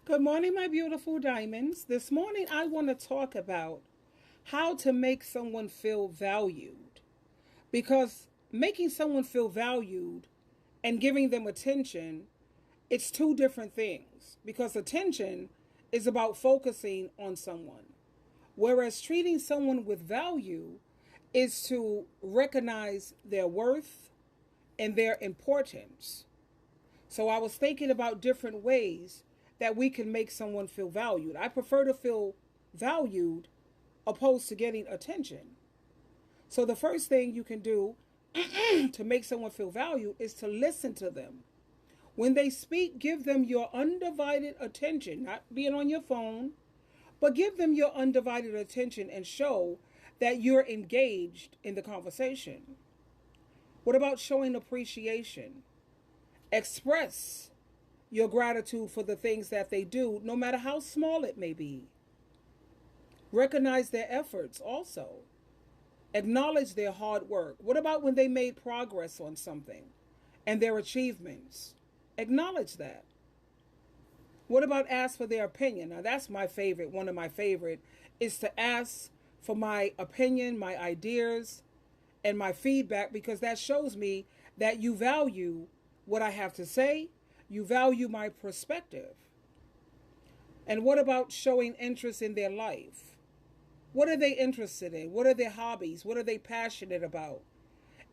Good morning, my beautiful diamonds. This morning, I want to talk about how to make someone feel valued. Because making someone feel valued and giving them attention, it's two different things. Because attention is about focusing on someone, whereas treating someone with value is to recognize their worth and their importance. So I was thinking about different ways that we can make someone feel valued. I prefer to feel valued opposed to getting attention. So the first thing you can do to make someone feel valued is to listen to them. When they speak, give them your undivided attention, not being on your phone, but give them your undivided attention and show that you're engaged in the conversation. What about showing appreciation? Express your gratitude for the things that they do, no matter how small it may be. Recognize their efforts also. Acknowledge their hard work. What about when they made progress on something and their achievements? Acknowledge that. What about ask for their opinion? Now that's my favorite. One of my favorite is to ask for my opinion, my ideas, and my feedback, because that shows me that you value what I have to say. You value my perspective. And what about showing interest in their life? What are they interested in? What are their hobbies? What are they passionate about?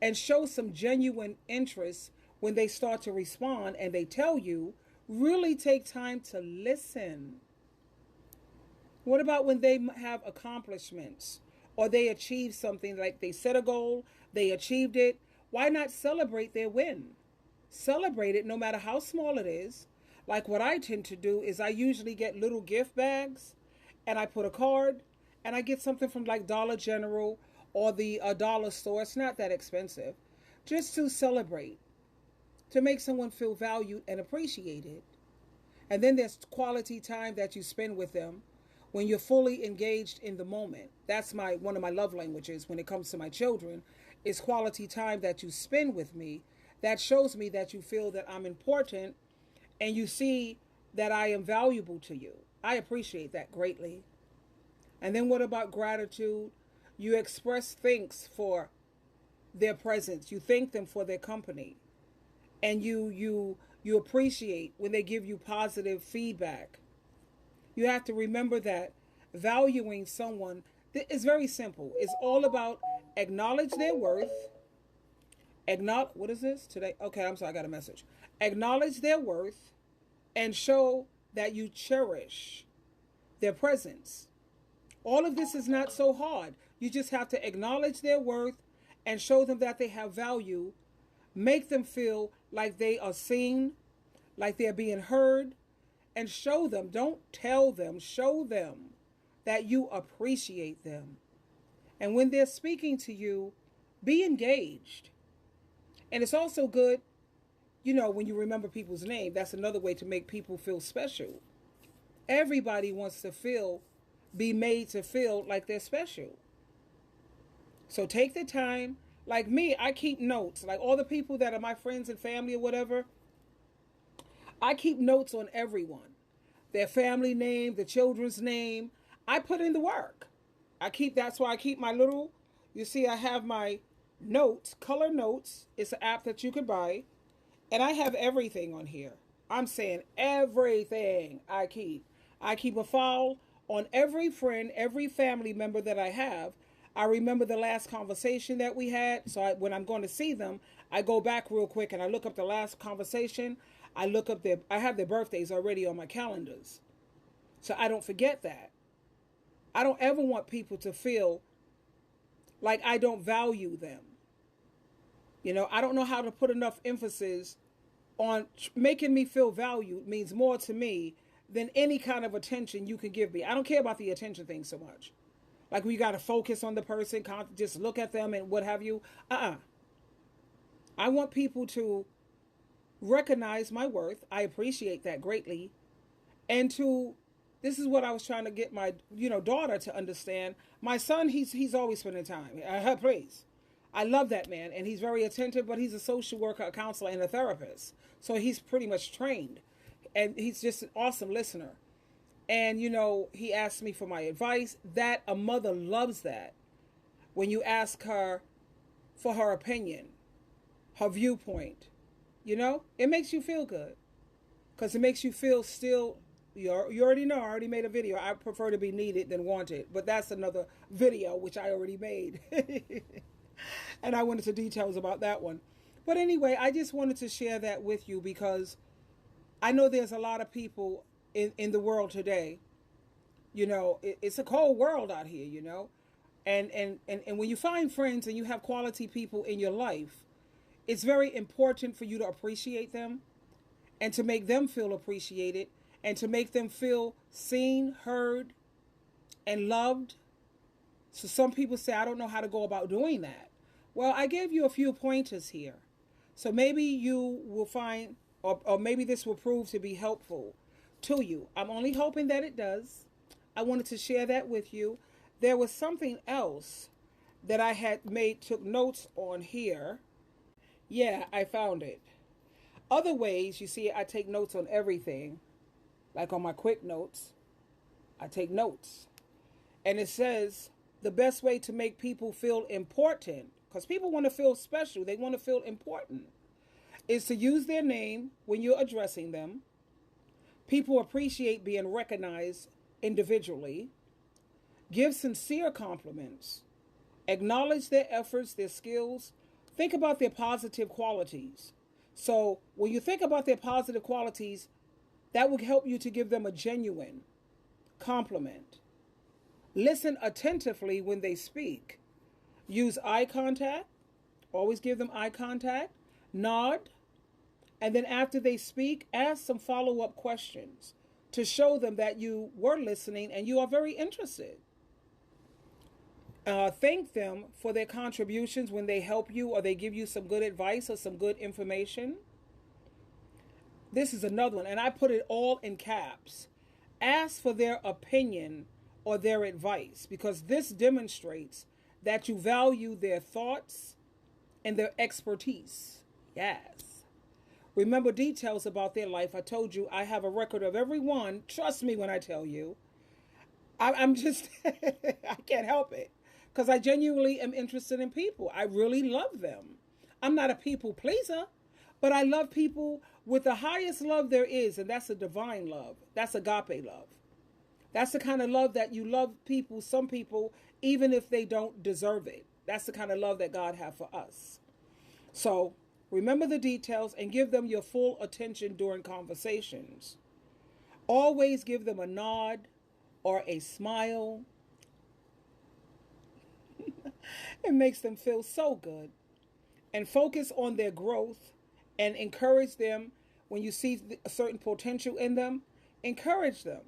And show some genuine interest when they start to respond and they tell you. Really take time to listen. What about when they have accomplishments or they achieve something, like they set a goal, they achieved it? Why not celebrate their win? Celebrate it no matter how small it is. Like what I tend to do is I usually get little gift bags and I put a card and I get something from like Dollar General or the dollar store. It's not that expensive. Just to celebrate, to make someone feel valued and appreciated. And then there's quality time that you spend with them when you're fully engaged in the moment. That's one of my love languages when it comes to my children, is quality time that you spend with me. That shows me that you feel that I'm important and you see that I am valuable to you. I appreciate that greatly. And then what about gratitude? You express thanks for their presence. You thank them for their company. And you appreciate when they give you positive feedback. You have to remember that valuing someone is very simple. It's all about acknowledge their worth. What is this today? Okay, I'm sorry, I got a message. Acknowledge their worth and show that you cherish their presence. All of this is not so hard. You just have to acknowledge their worth and show them that they have value. Make them feel like they are seen, like they're being heard, and show them, don't tell them, show them that you appreciate them. And when they're speaking to you, be engaged. And it's also good, when you remember people's name. That's another way to make people feel special. Everybody wants to be made to feel like they're special. So take the time. Like me, I keep notes. Like all the people that are my friends and family or whatever, I keep notes on everyone. Their family name, the children's name. I put in the work. That's why I keep my little, you see, I have my notes, color notes. It's an app that you could buy. And I have everything on here. I'm saying everything I keep. I keep a file on every friend, every family member that I have. I remember the last conversation that we had. So when I'm going to see them, I go back real quick and I look up the last conversation. I have their birthdays already on my calendars. So I don't forget that. I don't ever want people to feel like I don't value them. I don't know how to put enough emphasis on making me feel valued. Means more to me than any kind of attention you can give me. I don't care about the attention thing so much. Like we got to focus on the person, just look at them and what have you. I want people to recognize my worth. I appreciate that greatly. And this is what I was trying to get my, daughter to understand. My son, he's always spending time at her place. I love that man, and he's very attentive, but he's a social worker, a counselor, and a therapist. So he's pretty much trained. and he's just an awesome listener. And, he asked me for my advice. That a mother loves that. When you ask her for her opinion, her viewpoint, it makes you feel good. Because it makes you feel still, you already know, I already made a video. I prefer to be needed than wanted. But that's another video, which I already made. And I went into details about that one. But anyway, I just wanted to share that with you because I know there's a lot of people in the world today. It's a cold world out here, And when you find friends and you have quality people in your life, it's very important for you to appreciate them and to make them feel appreciated and to make them feel seen, heard, and loved. So some people say, I don't know how to go about doing that. Well, I gave you a few pointers here. So maybe you will find, or maybe this will prove to be helpful to you. I'm only hoping that it does. I wanted to share that with you. There was something else that I had took notes on here. Yeah, I found it. Other ways, you see, I take notes on everything. Like on my quick notes, I take notes. And it says the best way to make people feel important, because people want to feel special, they want to feel important, is to use their name when you're addressing them. People appreciate being recognized individually. Give sincere compliments. Acknowledge their efforts, their skills. Think about their positive qualities. So when you think about their positive qualities, that will help you to give them a genuine compliment. Listen attentively when they speak. Use eye contact. Always give them eye contact. Nod. And then after they speak, ask some follow-up questions to show them that you were listening and you are very interested. Thank them for their contributions when they help you or they give you some good advice or some good information. This is another one, and I put it all in caps. Ask for their opinion or their advice, because this demonstrates that you value their thoughts and their expertise. Yes. Remember details about their life. I told you I have a record of everyone. Trust me when I tell you. I'm just, I can't help it. Because I genuinely am interested in people. I really love them. I'm not a people pleaser, but I love people with the highest love there is, and that's a divine love. That's agape love. That's the kind of love that you love people, some people, even if they don't deserve it. That's the kind of love that God has for us. So remember the details and give them your full attention during conversations. Always give them a nod or a smile. It makes them feel so good. And focus on their growth and encourage them when you see a certain potential in them. Encourage them.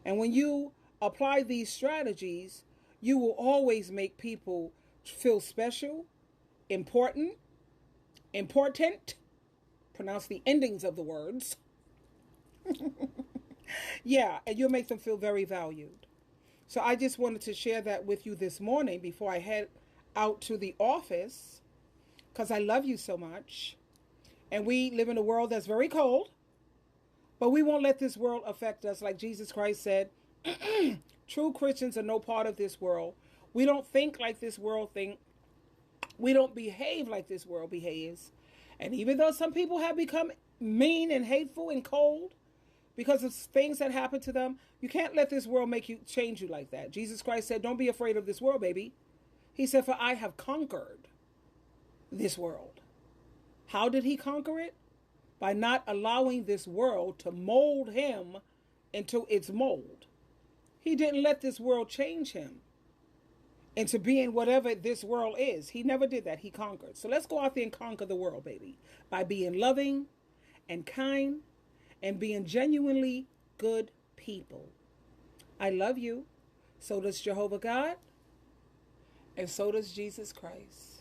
And when you apply these strategies, you will always make people feel special, important, pronounce the endings of the words. Yeah, and you'll make them feel very valued. So I just wanted to share that with you this morning before I head out to the office, because I love you so much. And we live in a world that's very cold, but we won't let this world affect us. Like Jesus Christ said, true Christians are no part of this world. We don't think like this world thinks. We don't behave like this world behaves. And even though some people have become mean and hateful and cold because of things that happen to them, you can't let this world change you like that. Jesus Christ said, don't be afraid of this world, baby. He said, for I have conquered this world. How did he conquer it? By not allowing this world to mold him into its mold. He didn't let this world change him into being whatever this world is. He never did that. He conquered. So let's go out there and conquer the world, baby, by being loving and kind and being genuinely good people. I love you. So does Jehovah God, and so does Jesus Christ.